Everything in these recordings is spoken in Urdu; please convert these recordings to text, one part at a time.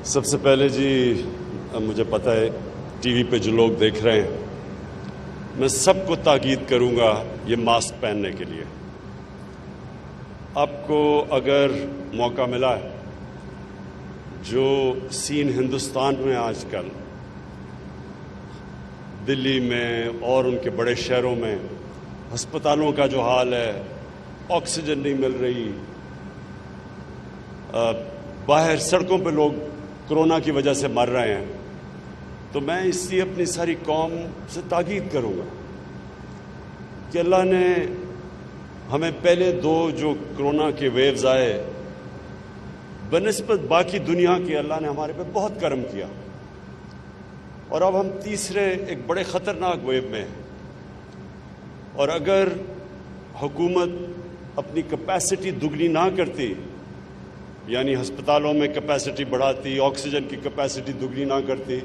سب سے پہلے جی مجھے پتہ ہے ٹی وی پہ جو لوگ دیکھ رہے ہیں، میں سب کو تاکید کروں گا یہ ماسک پہننے کے لیے۔ آپ کو اگر موقع ملا ہے، جو سین ہندوستان میں آج کل دلی میں اور ان کے بڑے شہروں میں ہسپتالوں کا جو حال ہے، آکسیجن نہیں مل رہی، باہر سڑکوں پہ لوگ کرونا کی وجہ سے مر رہے ہیں، تو میں اس لیے اپنی ساری قوم سے تاکید کروں گا کہ اللہ نے ہمیں پہلے دو جو کرونا کے ویوز آئے، بنسبت باقی دنیا کے اللہ نے ہمارے پہ بہت کرم کیا، اور اب ہم تیسرے ایک بڑے خطرناک ویو میں ہیں۔ اور اگر حکومت اپنی کیپیسٹی دگنی نہ کرتی، یعنی ہسپتالوں میں کیپیسٹی بڑھاتی، آکسیجن کی کیپیسٹی دگنی نہ کرتی،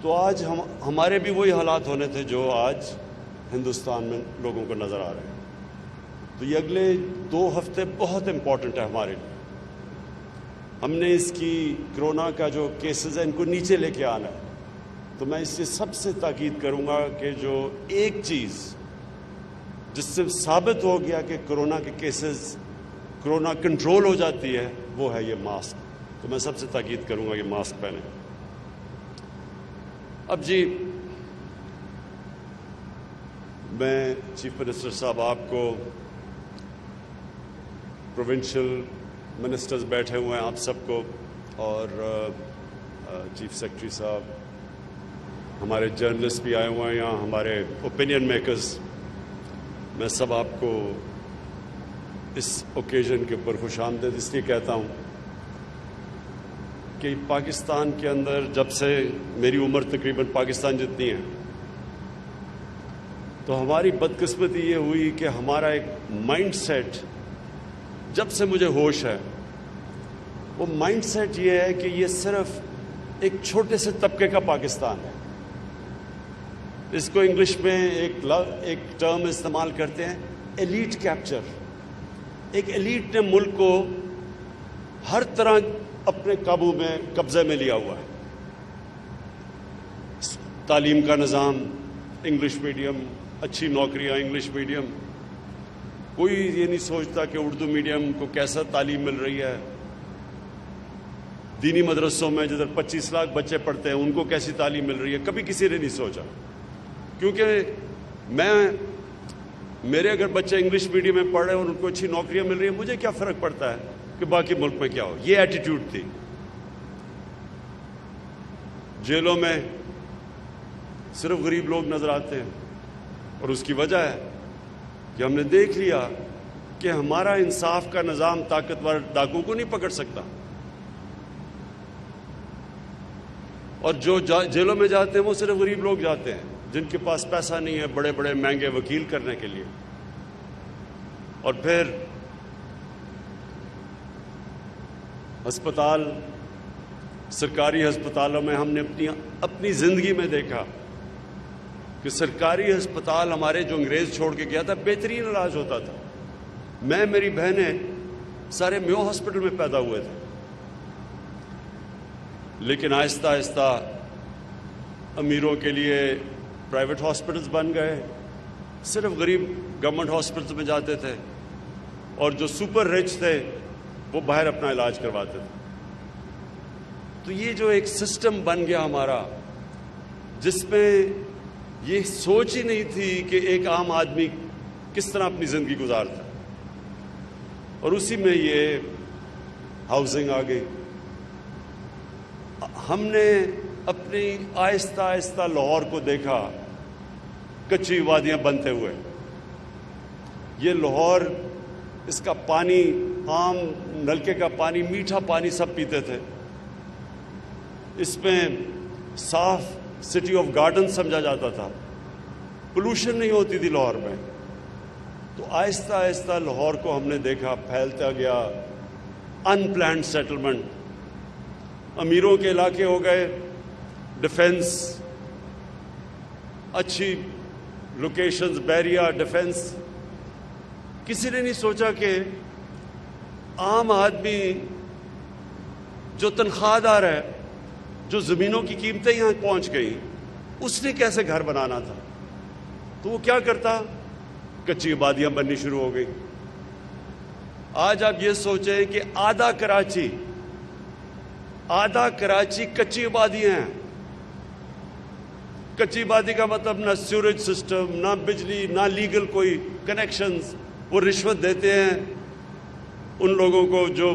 تو آج ہمارے بھی وہی حالات ہونے تھے جو آج ہندوستان میں لوگوں کو نظر آ رہے ہیں۔ تو یہ اگلے 2 ہفتے بہت امپورٹنٹ ہے ہمارے لیے۔ ہم نے اس کی کرونا کا جو کیسز ہیں ان کو نیچے لے کے آنا ہے۔ تو میں اس سے سب سے تاکید کروں گا کہ جو ایک چیز جس سے ثابت ہو گیا کہ کرونا کے کیسز، کرونا کنٹرول ہو جاتی ہے، وہ ہے یہ ماسک۔ تو میں سب سے تاکید کروں گا یہ ماسک پہنیں۔ اب جی میں چیف منسٹر صاحب آپ کو، پروونشل منسٹرز بیٹھے ہوئے ہیں آپ سب کو، اور چیف سیکرٹری صاحب، ہمارے جرنلسٹ بھی آئے ہوئے ہیں یہاں، ہمارے اوپینین میکرز، میں سب آپ کو اس اوکیزن کے اوپر خوش آمدید اس لیے کہتا ہوں کہ پاکستان کے اندر جب سے میری عمر تقریباً پاکستان جتنی ہے، تو ہماری بدقسمتی یہ ہوئی کہ ہمارا ایک مائنڈ سیٹ، جب سے مجھے ہوش ہے، وہ مائنڈ سیٹ یہ ہے کہ یہ صرف ایک چھوٹے سے طبقے کا پاکستان ہے۔ اس کو انگلش میں ایک ٹرم استعمال کرتے ہیں، ایلیٹ کیپچر۔ ایک ایلیٹ نے ملک کو ہر طرح اپنے قابو میں، قبضے میں لیا ہوا ہے۔ تعلیم کا نظام انگلش میڈیم، اچھی نوکریاں انگلش میڈیم، کوئی یہ نہیں سوچتا کہ اردو میڈیم کو کیسا تعلیم مل رہی ہے۔ دینی مدرسوں میں جدھر 25 لاکھ بچے پڑھتے ہیں ان کو کیسی تعلیم مل رہی ہے، کبھی کسی نے نہیں سوچا۔ کیونکہ میرے اگر بچے انگلش میڈیم میں پڑھ رہے ہیں اور ان کو اچھی نوکریاں مل رہی ہیں، مجھے کیا فرق پڑتا ہے کہ باقی ملک میں کیا ہو۔ یہ ایٹیٹیوڈ تھی۔ جیلوں میں صرف غریب لوگ نظر آتے ہیں، اور اس کی وجہ ہے کہ ہم نے دیکھ لیا کہ ہمارا انصاف کا نظام طاقتور ڈاکو کو نہیں پکڑ سکتا، اور جو جیلوں میں جاتے ہیں وہ صرف غریب لوگ جاتے ہیں جن کے پاس پیسہ نہیں ہے بڑے بڑے مہنگے وکیل کرنے کے لیے۔ اور پھر ہسپتال، سرکاری ہسپتالوں میں ہم نے اپنی زندگی میں دیکھا کہ سرکاری ہسپتال ہمارے جو انگریز چھوڑ کے گیا تھا، بہترین علاج ہوتا تھا۔ میری بہنیں سارے میو ہاسپٹل میں پیدا ہوئے تھے، لیکن آہستہ آہستہ امیروں کے لیے پرائیویٹ ہاسپٹلز بن گئے، صرف غریب گورنمنٹ ہاسپٹلز میں جاتے تھے، اور جو سپر رچ تھے وہ باہر اپنا علاج کرواتے تھے۔ تو یہ جو ایک سسٹم بن گیا ہمارا، جس میں یہ سوچ ہی نہیں تھی کہ ایک عام آدمی کس طرح اپنی زندگی گزارتا، اور اسی میں یہ ہاؤسنگ آ گئی۔ ہم نے اپنی آہستہ آہستہ لاہور کو دیکھا کچی وادیاں بنتے ہوئے۔ یہ لاہور، اس کا پانی، عام نلکے کا پانی، میٹھا پانی سب پیتے تھے، اس میں صاف سٹی آف گارڈن سمجھا جاتا تھا، پولوشن نہیں ہوتی تھی لاہور میں۔ تو آہستہ آہستہ لاہور کو ہم نے دیکھا پھیلتا گیا، ان پلانڈ سیٹلمنٹ، امیروں کے علاقے ہو گئے، ڈیفنس، اچھی لوکیشنز، بیریا، ڈیفنس۔ کسی نے نہیں سوچا کہ عام آدمی جو تنخواہ دار ہے، جو زمینوں کی قیمتیں یہاں پہنچ گئیں، اس نے کیسے گھر بنانا تھا؟ تو وہ کیا کرتا؟ کچی آبادیاں بننی شروع ہو گئی۔ آج آپ یہ سوچیں کہ آدھا کراچی کچی آبادیاں ہیں۔ کچی آبادی کا مطلب نہ سیوریج سسٹم، نہ بجلی، نہ لیگل کوئی کنیکشنز۔ وہ رشوت دیتے ہیں ان لوگوں کو جو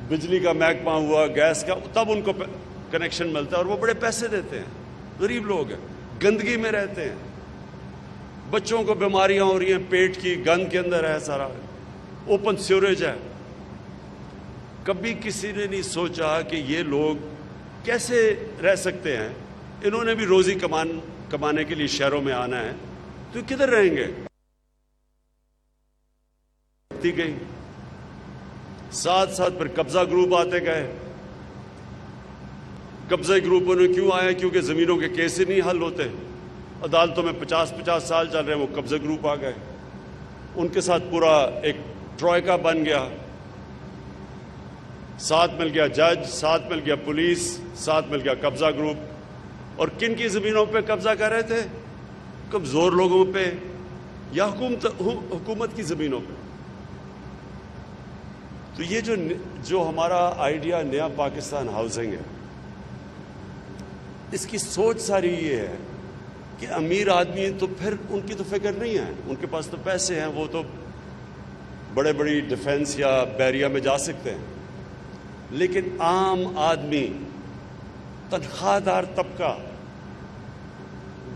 بجلی کا محکمہ ہوا، گیس کا، تب ان کو کنیکشن ملتا ہے اور وہ بڑے پیسے دیتے ہیں۔ غریب لوگ ہیں، گندگی میں رہتے ہیں، بچوں کو بیماریاں ہو رہی ہیں، پیٹ کی گند کے اندر ہے، سارا اوپن سیوریج ہے۔ کبھی کسی نے نہیں سوچا کہ یہ لوگ کیسے رہ سکتے ہیں؟ انہوں نے بھی روزی کمانے کے لیے شہروں میں آنا ہے، تو کدھر رہیں گے؟ گئی ساتھ ساتھ پھر قبضہ گروپ آتے گئے۔ قبضہ گروپوں نے کیوں آیا؟ کیونکہ زمینوں کے کیس ہی نہیں حل ہوتے، عدالتوں میں 50 سال چل رہے ہیں، وہ قبضہ گروپ آ گئے، ان کے ساتھ پورا ایک ٹروئکا بن گیا۔ ساتھ مل گیا جج، ساتھ مل گیا پولیس، ساتھ مل گیا قبضہ گروپ۔ اور کن کی زمینوں پہ قبضہ کر رہے تھے؟ کمزور لوگوں پہ یا حکومت کی زمینوں پہ۔ تو یہ جو ہمارا آئیڈیا نیا پاکستان ہاؤسنگ ہے، اس کی سوچ ساری یہ ہے کہ امیر آدمی تو پھر ان کی تو فکر نہیں ہے، ان کے پاس تو پیسے ہیں، وہ تو بڑے بڑی ڈیفنس یا بیریا میں جا سکتے ہیں، لیکن عام آدمی، تنخواہ دار طبقہ،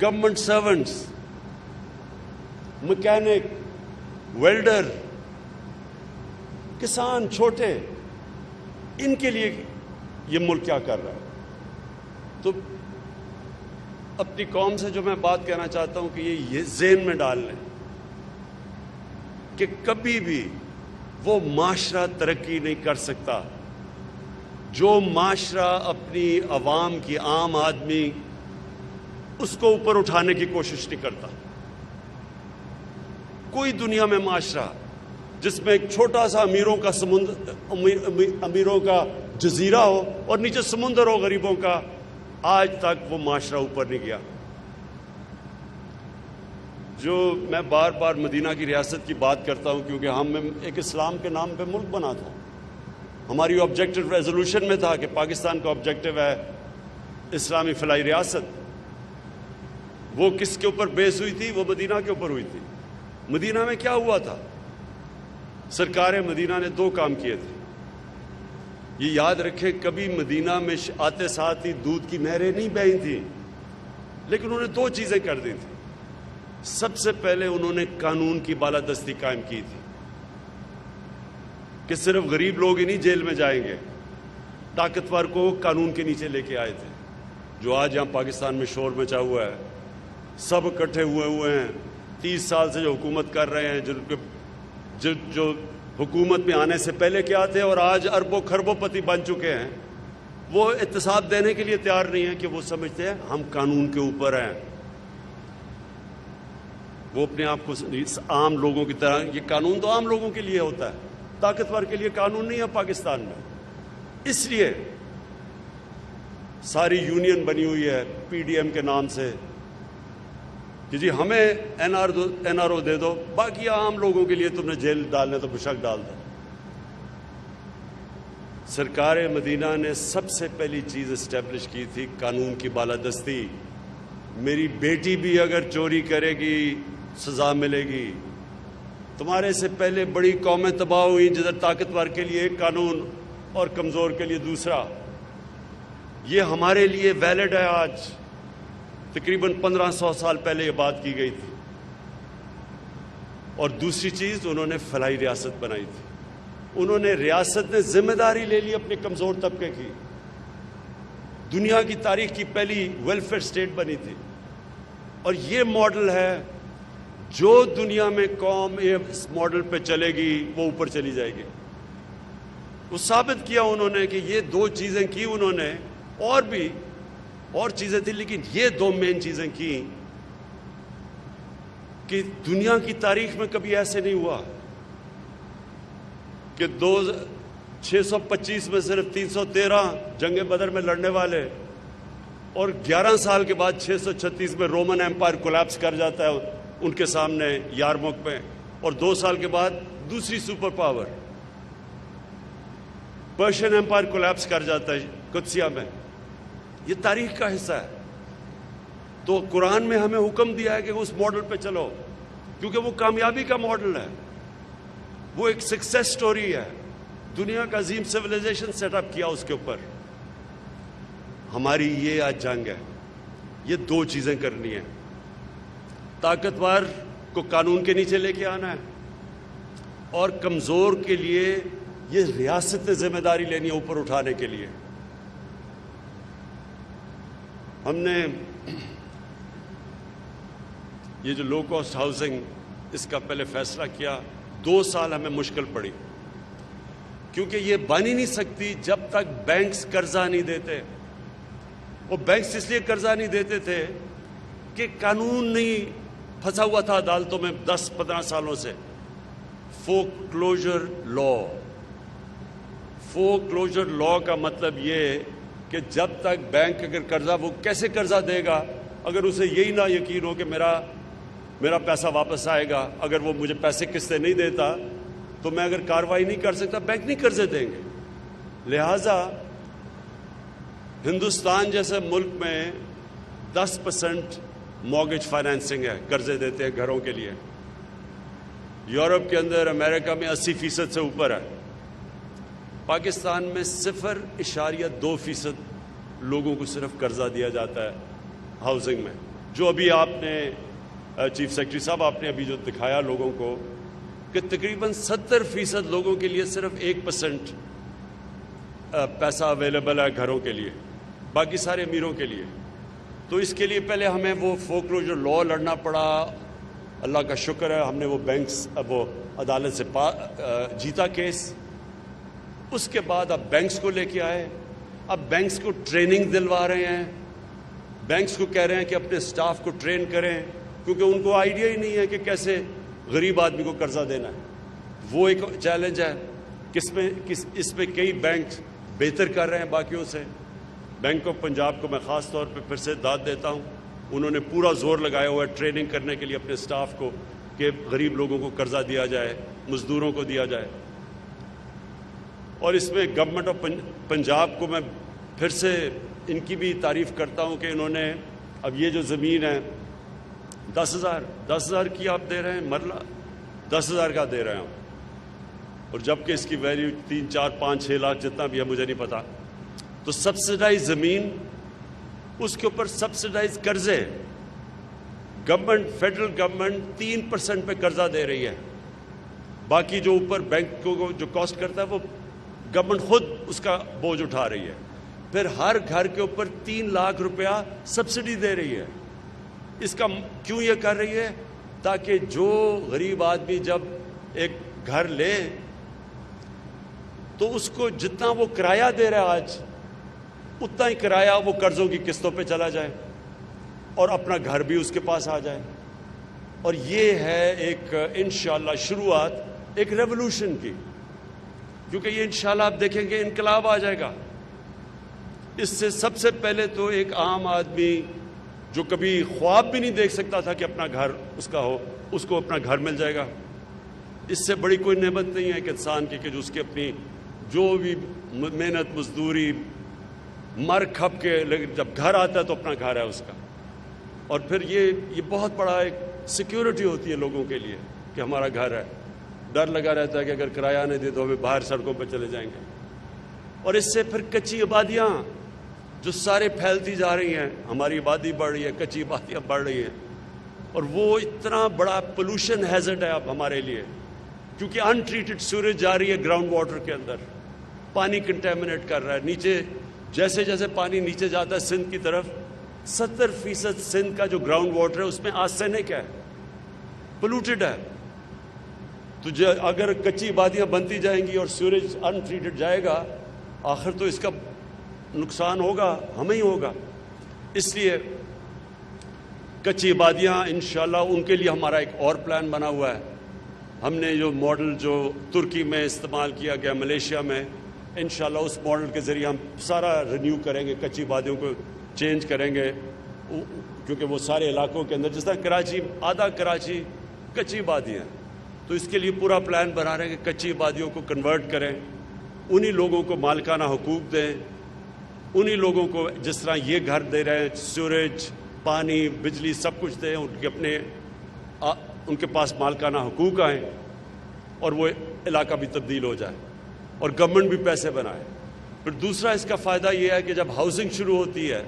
گورنمنٹ سرونٹس، مکینک، ویلڈر، کسان چھوٹے، ان کے لیے یہ ملک کیا کر رہا ہے؟ تو اپنی قوم سے جو میں بات کہنا چاہتا ہوں کہ یہ ذہن میں ڈال لیں کہ کبھی بھی وہ معاشرہ ترقی نہیں کر سکتا جو معاشرہ اپنی عوام کی، عام آدمی، اس کو اوپر اٹھانے کی کوشش نہیں کرتا۔ کوئی دنیا میں معاشرہ جس میں ایک چھوٹا سا امیروں کا جزیرہ ہو اور نیچے سمندر ہو غریبوں کا، آج تک وہ معاشرہ اوپر نہیں گیا۔ جو میں بار بار مدینہ کی ریاست کی بات کرتا ہوں کیونکہ ہم ایک اسلام کے نام پہ ملک بنا تھا، ہماری آبجیکٹو ریزولوشن میں تھا کہ پاکستان کا آبجیکٹو ہے اسلامی فلاحی ریاست۔ وہ کس کے اوپر بیس ہوئی تھی؟ وہ مدینہ کے اوپر ہوئی تھی۔ مدینہ میں کیا ہوا تھا؟ سرکار مدینہ نے 2 کام کیے تھے، یہ یاد رکھیں۔ کبھی مدینہ میں آتے ساتھ ہی دودھ کی نہریں نہیں بہی تھیں، لیکن انہوں نے 2 چیزیں کر دی تھیں۔ سب سے پہلے انہوں نے قانون کی بالادستی قائم کی تھی کہ صرف غریب لوگ ہی نہیں جیل میں جائیں گے، طاقتور کو قانون کے نیچے لے کے آئے تھے۔ جو آج یہاں پاکستان میں شور مچا ہوا ہے، سب اکٹھے ہوئے ہیں، 30 سال سے جو حکومت کر رہے ہیں، جو حکومت میں آنے سے پہلے کیا تھے اور آج اربوں خربوں پتی بن چکے ہیں، وہ احتساب دینے کے لیے تیار نہیں ہیں کہ وہ سمجھتے ہیں ہم قانون کے اوپر ہیں۔ وہ اپنے آپ کو عام لوگوں کی طرح، یہ قانون تو عام لوگوں کے لیے ہوتا ہے، طاقتور کے لیے قانون نہیں ہے پاکستان میں۔ اس لیے ساری یونین بنی ہوئی ہے پی ڈی ایم کے نام سے کہ جی ہمیں این آر او دے دو، باقی عام لوگوں کے لیے تم نے جیل ڈالنے تو بشک ڈال دو۔ سرکار مدینہ نے سب سے پہلی چیز اسٹیبلش کی تھی قانون کی بالادستی۔ میری بیٹی بھی اگر چوری کرے گی سزا ملے گی۔ تمہارے سے پہلے بڑی قومیں تباہ ہوئی جدھر طاقتور کے لیے ایک قانون اور کمزور کے لیے دوسرا۔ یہ ہمارے لیے ویلڈ ہے آج، تقریباً 1500 سال پہلے یہ بات کی گئی تھی۔ اور دوسری چیز، انہوں نے فلاحی ریاست بنائی تھی۔ انہوں نے ریاست نے ذمہ داری لے لی اپنے کمزور طبقے کی۔ دنیا کی تاریخ کی پہلی ویلفیئر سٹیٹ بنی تھی، اور یہ ماڈل ہے جو دنیا میں قوم اس ماڈل پہ چلے گی وہ اوپر چلی جائے گی۔ وہ ثابت کیا انہوں نے کہ یہ 2 چیزیں کی انہوں نے، اور بھی اور چیزیں تھیں لیکن یہ 2 مین چیزیں کی کہ دنیا کی تاریخ میں کبھی ایسے نہیں ہوا کہ 625 میں صرف 313 جنگ بدر میں لڑنے والے، اور 11 سال کے بعد 636 میں رومن ایمپائر کولیپس کر جاتا ہے ان کے سامنے یارموک میں، اور 2 سال کے بعد دوسری super power Persian empire collapse کر جاتا ہے قدسیہ میں۔ یہ تاریخ کا حصہ ہے۔ تو قرآن میں ہمیں حکم دیا ہے کہ اس ماڈل پہ چلو، کیونکہ وہ کامیابی کا ماڈل ہے، وہ ایک سکسیس سٹوری ہے، دنیا کا عظیم سویلائزیشن سیٹ اپ کیا اس کے اوپر۔ ہماری یہ آج جنگ ہے، یہ 2 چیزیں کرنی ہیں، طاقتور کو قانون کے نیچے لے کے آنا ہے، اور کمزور کے لیے یہ ریاست ذمہ داری لینی ہے اوپر اٹھانے کے لیے۔ ہم نے یہ جو لو کاسٹ ہاؤسنگ، اس کا پہلے فیصلہ کیا، 2 سال ہمیں مشکل پڑی، کیونکہ یہ بن ہی نہیں سکتی جب تک بینکس قرضہ نہیں دیتے۔ وہ بینکس اس لیے قرضہ نہیں دیتے تھے کہ قانون نہیں پھنسا ہوا تھا عدالتوں میں 10-15 سالوں سے۔ فورک کلوجر لا، فورک کلوجر لا کا مطلب یہ کہ جب تک بینک اگر قرضہ، وہ کیسے قرضہ دے گا اگر اسے یہی نہ یقین ہو کہ میرا پیسہ واپس آئے گا۔ اگر وہ مجھے پیسے قسطیں نہیں دیتا تو میں اگر کارروائی نہیں کر سکتا، بینک نہیں قرضے دیں گے۔ لہٰذا ہندوستان جیسے ملک میں 10% مارگیج فائنینسنگ ہے، قرضے دیتے ہیں گھروں کے لیے۔ یورپ کے اندر، امریکہ میں 80% سے اوپر ہے۔ پاکستان میں 0.2% لوگوں کو صرف قرضہ دیا جاتا ہے ہاؤسنگ میں، جو ابھی آپ نے چیف سیکرٹری صاحب آپ نے ابھی جو دکھایا لوگوں کو، کہ تقریباً 70% لوگوں کے لیے صرف 1% پیسہ اویلیبل ہے گھروں کے لیے، باقی سارے امیروں کے لیے۔ تو اس کے لیے پہلے ہمیں وہ فورکلوجر لا لڑنا پڑا۔ اللہ کا شکر ہے ہم نے وہ بینکس، وہ عدالت سے جیتا کیس۔ اس کے بعد اب بینکس کو لے کے آئے، اب بینکس کو ٹریننگ دلوا رہے ہیں، بینکس کو کہہ رہے ہیں کہ اپنے سٹاف کو ٹرین کریں، کیونکہ ان کو آئیڈیا ہی نہیں ہے کہ کیسے غریب آدمی کو قرضہ دینا ہے۔ وہ ایک چیلنج ہے، اس میں کئی بینک بہتر کر رہے ہیں باقیوں سے۔ بینک آف پنجاب کو میں خاص طور پہ پھر سے داد دیتا ہوں، انہوں نے پورا زور لگایا ہوا ہے ٹریننگ کرنے کے لیے اپنے سٹاف کو، کہ غریب لوگوں کو قرضہ دیا جائے، مزدوروں کو دیا جائے۔ اور اس میں گورنمنٹ آف پنجاب کو میں پھر سے ان کی بھی تعریف کرتا ہوں کہ انہوں نے اب یہ جو زمین ہے 10,000 کی آپ دے رہے ہیں مرلہ، 10,000 کا دے رہے ہیں ہم، اور جبکہ اس کی ویلیو 3, 4, 5, 6 لاکھ جتنا بھی ہے مجھے نہیں پتا۔ تو سبسڈائز زمین، اس کے اوپر سبسڈائز قرضے، گورنمنٹ، فیڈرل گورنمنٹ 3% پہ قرضہ دے رہی ہے، باقی جو اوپر بینک کو جو کاسٹ کرتا ہے وہ گورنمنٹ خود اس کا بوجھ اٹھا رہی ہے۔ پھر ہر گھر کے اوپر 3 لاکھ روپیہ سبسڈی دے رہی ہے۔ اس کا کیوں یہ کر رہی ہے؟ تاکہ جو غریب آدمی جب ایک گھر لے تو اس کو جتنا وہ کرایہ دے رہا ہے آج، اتنا ہی کرایہ وہ قرضوں کی قسطوں پہ چلا جائے اور اپنا گھر بھی اس کے پاس آ جائے۔ اور یہ ہے ایک انشاءاللہ شروعات ایک ریولوشن کی، کیونکہ یہ انشاءاللہ آپ دیکھیں گے انقلاب آ جائے گا۔ اس سے سب سے پہلے تو ایک عام آدمی جو کبھی خواب بھی نہیں دیکھ سکتا تھا کہ اپنا گھر اس کا ہو، اس کو اپنا گھر مل جائے گا۔ اس سے بڑی کوئی نعمت نہیں ہے کہ انسان کی کہ جو اس کی اپنی جو بھی محنت مزدوری مر کھپ کے، لیکن جب گھر آتا ہے تو اپنا گھر ہے اس کا۔ اور پھر یہ بہت بڑا ایک سیکیورٹی ہوتی ہے لوگوں کے لیے کہ ہمارا گھر ہے۔ ڈر لگا رہتا ہے کہ اگر کرایہ نہیں دے تو ہمیں باہر سڑکوں پہ چلے جائیں گے۔ اور اس سے پھر کچی آبادیاں جو سارے پھیلتی جا رہی ہیں، ہماری آبادی بڑھ رہی ہے، کچی آبادیاں بڑھ رہی ہیں، اور وہ اتنا بڑا پولوشن ہیزرڈ ہے اب ہمارے لیے، کیونکہ ان ٹریٹڈ سیوریج جا رہی ہے گراؤنڈ واٹر کے اندر، پانی کنٹیمنیٹ کر رہا ہے نیچے۔ جیسے جیسے پانی نیچے جاتا ہے سندھ کی طرف، 70% سندھ کا جو گراؤنڈ واٹر ہے اس میں آرسینک ہے، پولوٹڈ ہے۔ تو اگر کچی آبادیاں بنتی جائیں گی اور سیوریج ان ٹریٹڈ جائے گا، آخر تو اس کا نقصان ہوگا، ہمیں ہی ہوگا۔ اس لیے کچی آبادیاں انشاءاللہ ان کے لیے ہمارا ایک اور پلان بنا ہوا ہے۔ ہم نے جو ماڈل جو ترکی میں استعمال کیا گیا، ملیشیا میں، انشاءاللہ اس ماڈل کے ذریعے ہم سارا رینیو کریں گے، کچی وادیوں کو چینج کریں گے، کیونکہ وہ سارے علاقوں کے اندر جس طرح کراچی، آدھا کراچی کچی وادی ہیں، تو اس کے لیے پورا پلان بنا رہے ہیں کہ کچی وادیوں کو کنورٹ کریں، انہی لوگوں کو مالکانہ حقوق دیں، انہی لوگوں کو جس طرح یہ گھر دے رہے ہیں، سیوریج، پانی، بجلی سب کچھ دیں، ان کے پاس مالکانہ حقوق آئیں اور وہ علاقہ بھی تبدیل ہو جائے اور گورنمنٹ بھی پیسے بنائے۔ پھر دوسرا اس کا فائدہ یہ ہے کہ جب ہاؤسنگ شروع ہوتی ہے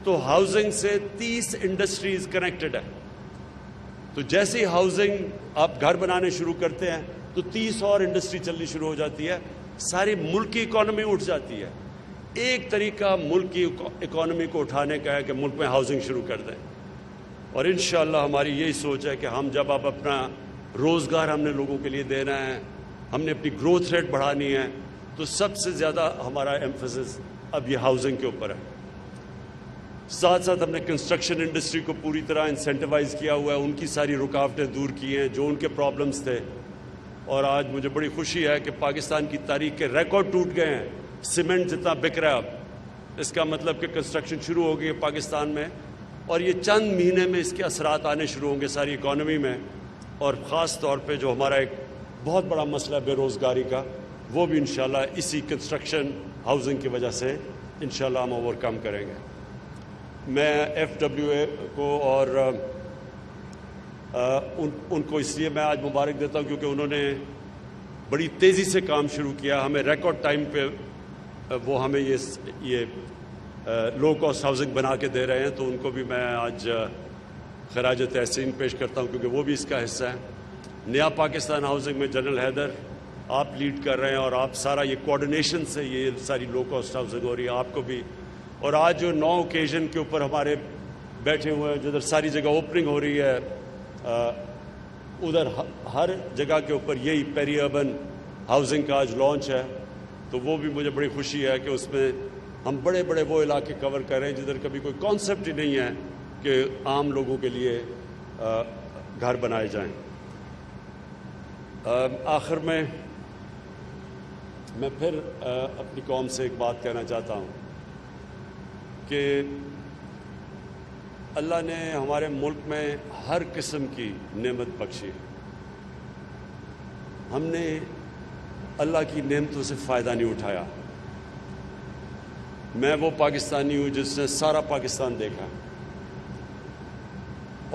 تو ہاؤسنگ سے 30 انڈسٹریز کنیکٹڈ ہے، تو جیسے ہی ہاؤسنگ آپ گھر بنانے شروع کرتے ہیں تو 30 اور انڈسٹری چلنی شروع ہو جاتی ہے، ساری ملک کی اکانومی اٹھ جاتی ہے۔ ایک طریقہ ملک کی اکانومی کو اٹھانے کا ہے کہ ملک میں ہاؤسنگ شروع کر دیں، اور انشاءاللہ ہماری یہی سوچ ہے کہ ہم جب اب اپنا روزگار ہم نے لوگوں کے لیے دینا ہے، ہم نے اپنی گروتھ ریٹ بڑھانی ہے، تو سب سے زیادہ ہمارا ایمفیسس اب یہ ہاؤسنگ کے اوپر ہے۔ ساتھ ساتھ ہم نے کنسٹرکشن انڈسٹری کو پوری طرح انسینٹیوائز کیا ہوا ہے، ان کی ساری رکاوٹیں دور کی ہیں جو ان کے پرابلمز تھے، اور آج مجھے بڑی خوشی ہے کہ پاکستان کی تاریخ کے ریکارڈ ٹوٹ گئے ہیں۔ سیمنٹ جتنا بک رہا ہے اب، اس کا مطلب کہ کنسٹرکشن شروع ہو گئی ہے پاکستان میں، اور یہ چند مہینے میں اس کے اثرات آنے شروع ہوں گے ساری اکانومی میں، اور خاص طور پہ جو ہمارا ایک بہت بڑا مسئلہ بے روزگاری کا، وہ بھی انشاءاللہ اسی کنسٹرکشن ہاؤسنگ کی وجہ سے انشاءاللہ ہم اوور کم کریں گے۔ میں ایف ڈبلیو اے کو اور ان کو اس لیے میں آج مبارک دیتا ہوں کیونکہ انہوں نے بڑی تیزی سے کام شروع کیا، ہمیں ریکارڈ ٹائم پہ وہ ہمیں یہ لو کاسٹ ہاؤسنگ بنا کے دے رہے ہیں، تو ان کو بھی میں آج خراج تحسین پیش کرتا ہوں کیونکہ وہ بھی اس کا حصہ ہے۔ نیا پاکستان ہاؤسنگ میں جنرل حیدر آپ لیڈ کر رہے ہیں، اور آپ سارا یہ کوارڈینیشن سے یہ ساری لو کاسٹ ہاؤسنگ ہو رہی ہے، آپ کو بھی، اور آج جو 9 اوکیزن کے اوپر ہمارے بیٹھے ہوئے ہیں، جدھر ساری جگہ اوپننگ ہو رہی ہے، ادھر ہر جگہ کے اوپر یہی پیری اربن ہاؤسنگ کا آج لانچ ہے، تو وہ بھی مجھے بڑی خوشی ہے کہ اس میں ہم بڑے بڑے وہ علاقے کور کر رہے ہیں جدھر کبھی کوئی کانسیپٹ ہی نہیں ہے کہ عام لوگوں کے لیے گھر بنائے جائیں۔ آخر میں پھر اپنی قوم سے ایک بات کہنا چاہتا ہوں کہ اللہ نے ہمارے ملک میں ہر قسم کی نعمت بخشی، ہم نے اللہ کی نعمتوں سے فائدہ نہیں اٹھایا۔ میں وہ پاکستانی ہوں جس نے سارا پاکستان دیکھا،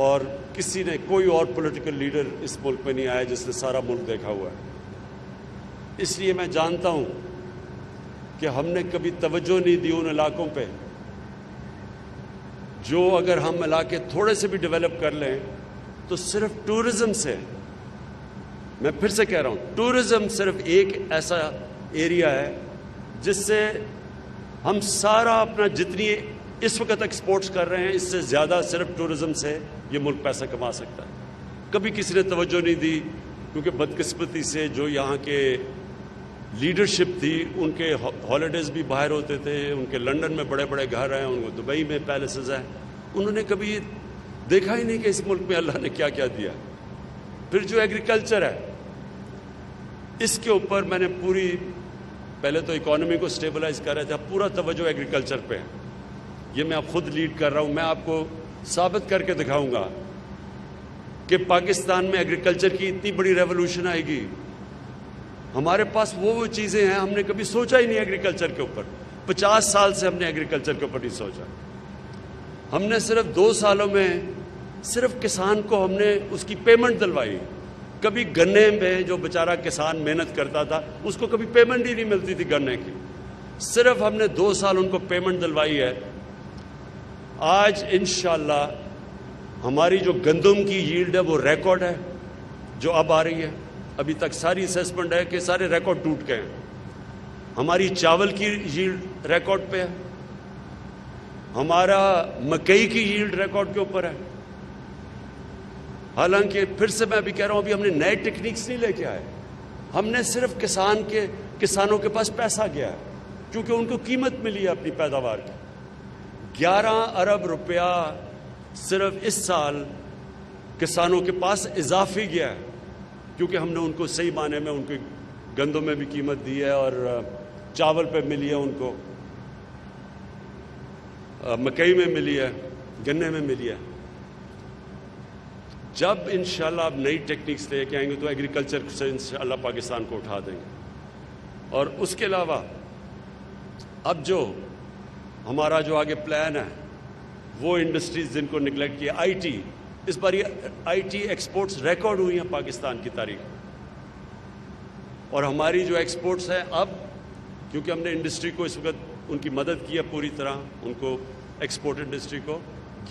اور کسی نے، کوئی اور پولیٹیکل لیڈر اس ملک میں نہیں آیا جس نے سارا ملک دیکھا ہوا ہے۔ اس لیے میں جانتا ہوں کہ ہم نے کبھی توجہ نہیں دی ان علاقوں پہ جو اگر ہم علاقے تھوڑے سے بھی ڈیولپ کر لیں تو صرف ٹورزم سے، میں پھر سے کہہ رہا ہوں، ٹورزم صرف ایک ایسا ایریا ہے جس سے ہم سارا اپنا جتنی اس وقت ایکسپورٹس کر رہے ہیں اس سے زیادہ صرف ٹورزم سے یہ ملک پیسہ کما سکتا ہے۔ کبھی کسی نے توجہ نہیں دی کیونکہ بدقسمتی سے جو یہاں کے لیڈرشپ تھی، ان کے ہالیڈیز بھی باہر ہوتے تھے، ان کے لنڈن میں بڑے بڑے گھر ہیں، ان کو دبئی میں پیلسز ہیں، انہوں نے کبھی دیکھا ہی نہیں کہ اس ملک میں اللہ نے کیا کیا دیا۔ پھر جو ایگریکلچر ہے، اس کے اوپر میں نے پہلے تو اکانومی کو سٹیبلائز کر رہے تھے، اب پورا توجہ ایگریکلچر پہ ہے۔ یہ میں اب خود لیڈ کر رہا ہوں، میں آپ کو ثابت کر کے دکھاؤں گا کہ پاکستان میں ایگریکلچر کی اتنی بڑی ریولوشن آئے گی۔ ہمارے پاس وہ چیزیں ہیں، ہم نے کبھی سوچا ہی نہیں ایگریکلچر کے اوپر، 50 سال سے ہم نے ایگریکلچر کے اوپر نہیں سوچا۔ ہم نے صرف 2 سالوں میں صرف کسان کو ہم نے اس کی پیمنٹ دلوائی۔ کبھی گنے میں جو بیچارہ کسان محنت کرتا تھا اس کو کبھی پیمنٹ ہی نہیں ملتی تھی گنے کی، صرف ہم نے 2 سال ان کو پیمنٹ دلوائی ہے۔ آج انشاءاللہ ہماری جو گندم کی ییلڈ ہے وہ ریکارڈ ہے جو اب آ رہی ہے، ابھی تک ساری اسیسمنٹ ہے کہ سارے ریکارڈ ٹوٹ گئے ہیں۔ ہماری چاول کی ییلڈ ریکارڈ پہ ہے، ہمارا مکئی کی ییلڈ ریکارڈ کے اوپر ہے۔ حالانکہ پھر سے میں ابھی کہہ رہا ہوں، ابھی ہم نے نئے ٹیکنیکس نہیں لے کے آئے، ہم نے صرف کسانوں کے پاس پیسہ گیا ہے کیونکہ ان کو قیمت ملی ہے اپنی پیداوار کی۔ 11 ارب روپیہ صرف اس سال کسانوں کے پاس اضافی گیا ہے کیونکہ ہم نے ان کو صحیح معنی میں ان کی گندم میں بھی قیمت دی ہے اور چاول پہ ملی ہے ان کو، مکئی میں ملی ہے، گنے میں ملی ہے. جب انشاءاللہ آپ نئی ٹیکنیکس لے کے آئیں گے تو ایگریکلچر سے انشاءاللہ پاکستان کو اٹھا دیں گے. اور اس کے علاوہ اب جو ہمارا جو آگے پلان ہے وہ انڈسٹریز جن کو نگلیکٹ کیا، آئی ٹی، اس بار یہ آئی ٹی ایکسپورٹس ریکارڈ ہوئی ہیں پاکستان کی تاریخ. اور ہماری جو ایکسپورٹس ہیں اب، کیونکہ ہم نے انڈسٹری کو اس وقت ان کی مدد کی ہے پوری طرح، ان کو ایکسپورٹ انڈسٹری کو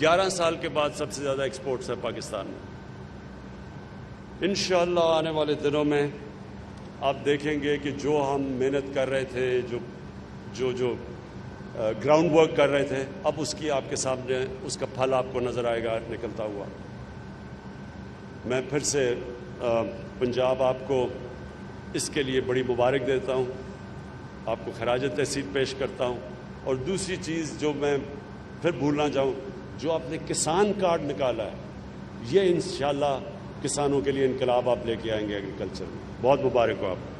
11 سال کے بعد سب سے زیادہ ایکسپورٹس ہے پاکستان میں. انشاءاللہ آنے والے دنوں میں آپ دیکھیں گے کہ جو ہم محنت کر رہے تھے، جو گراؤنڈ ورک کر رہے تھے، اب اس کی آپ کے سامنے اس کا پھل آپ کو نظر آئے گا نکلتا ہوا. میں پھر سے پنجاب آپ کو اس کے لیے بڑی مبارک دیتا ہوں، آپ کو خراج تحسین پیش کرتا ہوں. اور دوسری چیز جو میں پھر بھولنا چاہوں، جو آپ نے کسان کارڈ نکالا ہے، یہ انشاءاللہ کسانوں کے لیے انقلاب آپ لے کے آئیں گے ایگریکلچر میں. بہت مبارک ہو آپ کو.